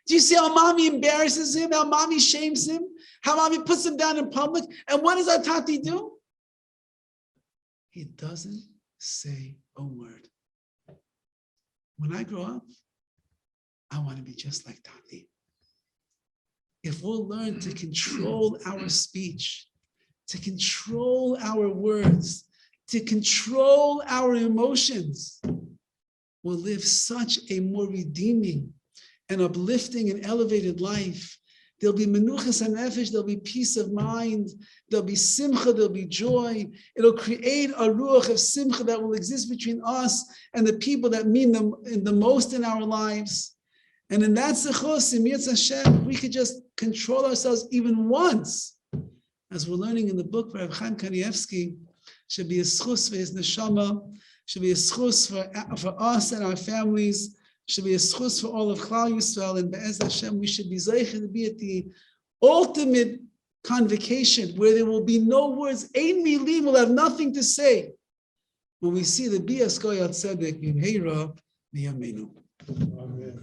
Do you see how mommy embarrasses him, how mommy shames him, how mommy puts him down in public? And what does our Tati do? He doesn't say a word. When I grow up, I want to be just like Tati. If we'll learn to control our speech, to control our words, to control our emotions, we'll live such a more redeeming and uplifting and elevated life. There'll be menuchas hanefesh, there'll be peace of mind, there'll be simcha, there'll be joy. It'll create a ruach of simcha that will exist between us and the people that mean the most in our lives. And in that zechus, in Yitz Hashem, we could just control ourselves even once. As we're learning in the book by HaChaim Kanievsky, should be a zechus for his neshama, should be a zechus for us and our families, should be a zechus for all of Klal Yisrael, and Be'ez Hashem, we should be zeicher to be at the ultimate convocation where there will be no words, ein milim, will have nothing to say. When we see the Bias Goyal Tzedek, B'mheira, B'yameinu. Amen.